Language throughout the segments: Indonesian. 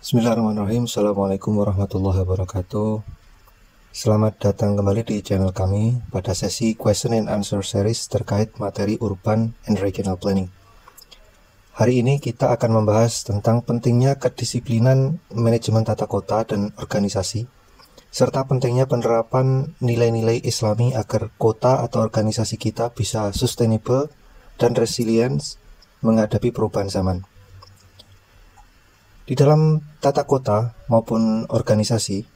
Bismillahirrahmanirrahim. Assalamualaikum warahmatullahi wabarakatuh. Selamat datang kembali di channel kami pada sesi question and answer series terkait materi urban and regional planning. Hari ini kita akan membahas tentang pentingnya kedisiplinan manajemen tata kota dan organisasi, serta pentingnya penerapan nilai-nilai Islami agar kota atau organisasi kita bisa sustainable dan resilient menghadapi perubahan zaman. Di dalam tata kota maupun organisasi,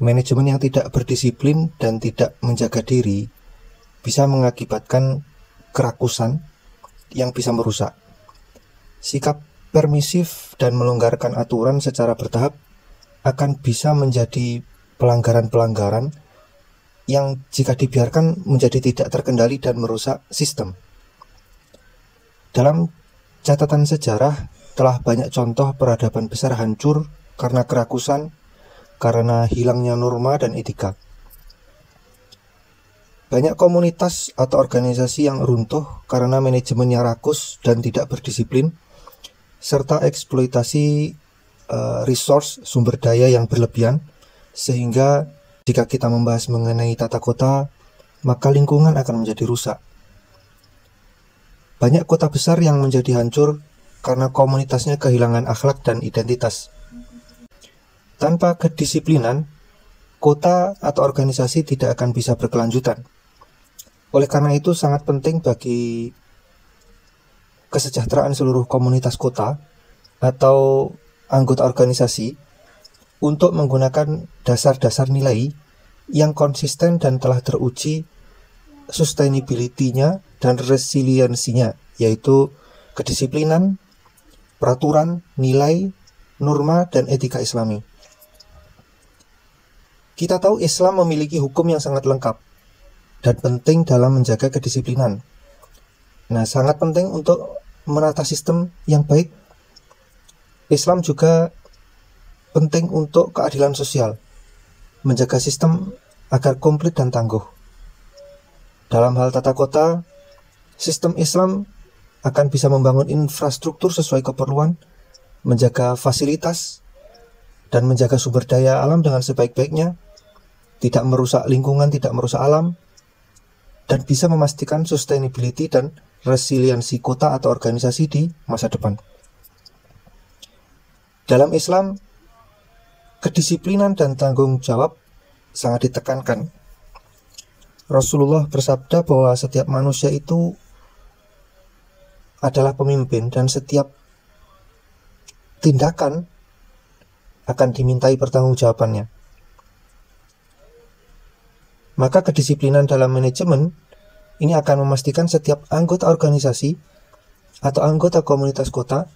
manajemen yang tidak berdisiplin dan tidak menjaga diri bisa mengakibatkan kerakusan yang bisa merusak. Sikap permisif dan melonggarkan aturan secara bertahap akan bisa menjadi pelanggaran-pelanggaran yang jika dibiarkan menjadi tidak terkendali dan merusak sistem. Dalam catatan sejarah, telah banyak contoh peradaban besar hancur karena kerakusan, karena hilangnya norma dan etika. Banyak komunitas atau organisasi yang runtuh karena manajemen yang rakus dan tidak berdisiplin, serta eksploitasi resource sumber daya yang berlebihan, sehingga jika kita membahas mengenai tata kota, maka lingkungan akan menjadi rusak. Banyak kota besar yang menjadi hancur karena komunitasnya kehilangan akhlak dan identitas. Tanpa kedisiplinan, kota atau organisasi tidak akan bisa berkelanjutan. Oleh karena itu sangat penting bagi kesejahteraan seluruh komunitas kota atau anggota organisasi untuk menggunakan dasar-dasar nilai yang konsisten dan telah teruji sustainability-nya dan resiliensinya, yaitu kedisiplinan, peraturan, nilai, norma, dan etika Islami. Kita tahu Islam memiliki hukum yang sangat lengkap dan penting dalam menjaga kedisiplinan. Nah, sangat penting untuk menata sistem yang baik. Islam juga penting untuk keadilan sosial, menjaga sistem agar komplit dan tangguh. Dalam hal tata kota, sistem Islam akan bisa membangun infrastruktur sesuai keperluan, menjaga fasilitas, dan menjaga sumber daya alam dengan sebaik-baiknya, tidak merusak lingkungan, tidak merusak alam, dan bisa memastikan sustainability dan resiliensi kota atau organisasi di masa depan. Dalam Islam, kedisiplinan dan tanggung jawab sangat ditekankan. Rasulullah bersabda bahwa setiap manusia itu adalah pemimpin dan setiap tindakan akan dimintai pertanggungjawabannya. Maka kedisiplinan dalam manajemen ini akan memastikan setiap anggota organisasi atau anggota komunitas kota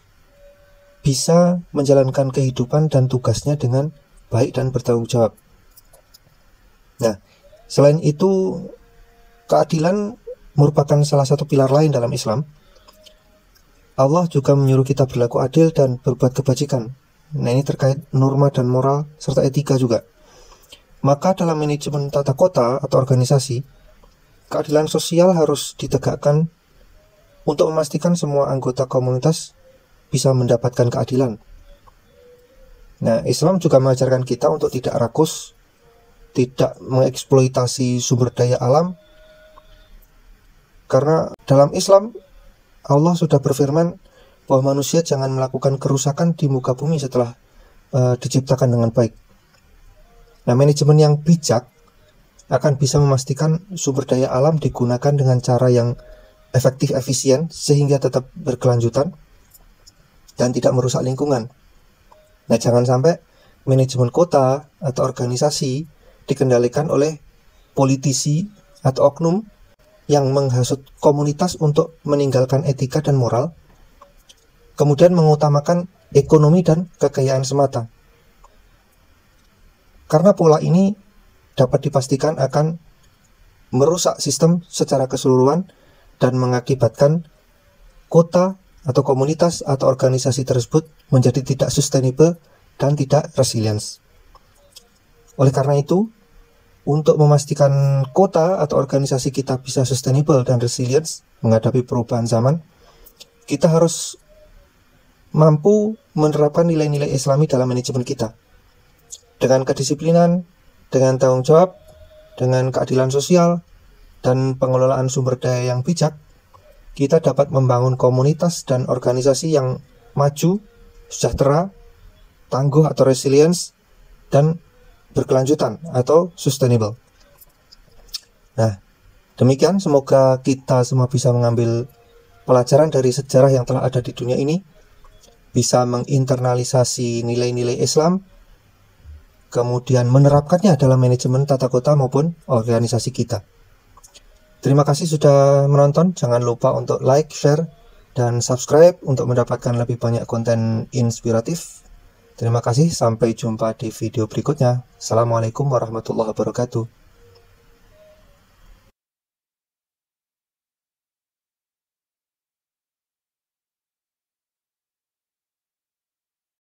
bisa menjalankan kehidupan dan tugasnya dengan baik dan bertanggung jawab. Nah, selain itu, keadilan merupakan salah satu pilar lain dalam Islam. Allah juga menyuruh kita berlaku adil dan berbuat kebajikan. Nah, ini terkait norma dan moral serta etika juga. Maka dalam manajemen tata kota atau organisasi, keadilan sosial harus ditegakkan untuk memastikan semua anggota komunitas bisa mendapatkan keadilan. Nah, Islam juga mengajarkan kita untuk tidak rakus, tidak mengeksploitasi sumber daya alam. Karena dalam Islam, Allah sudah berfirman bahwa manusia jangan melakukan kerusakan di muka bumi setelah diciptakan dengan baik. Nah, manajemen yang bijak akan bisa memastikan sumber daya alam digunakan dengan cara yang efektif, efisien, sehingga tetap berkelanjutan dan tidak merusak lingkungan. Nah, jangan sampai manajemen kota atau organisasi dikendalikan oleh politisi atau oknum yang menghasut komunitas untuk meninggalkan etika dan moral, kemudian mengutamakan ekonomi dan kekayaan semata. Karena pola ini dapat dipastikan akan merusak sistem secara keseluruhan dan mengakibatkan kota atau komunitas atau organisasi tersebut menjadi tidak sustainable dan tidak resilient. Oleh karena itu, untuk memastikan kota atau organisasi kita bisa sustainable dan resilient menghadapi perubahan zaman, kita harus mampu menerapkan nilai-nilai Islami dalam manajemen kita. Dengan kedisiplinan, dengan tanggung jawab, dengan keadilan sosial, dan pengelolaan sumber daya yang bijak, kita dapat membangun komunitas dan organisasi yang maju, sejahtera, tangguh atau resilience, dan berkelanjutan atau sustainable. Nah, demikian, semoga kita semua bisa mengambil pelajaran dari sejarah yang telah ada di dunia ini, bisa menginternalisasi nilai-nilai Islam, kemudian menerapkannya dalam manajemen tata kota maupun organisasi kita. Terima kasih sudah menonton. Jangan lupa untuk like, share, dan subscribe untuk mendapatkan lebih banyak konten inspiratif. Terima kasih, sampai jumpa di video berikutnya. Assalamualaikum warahmatullahi wabarakatuh.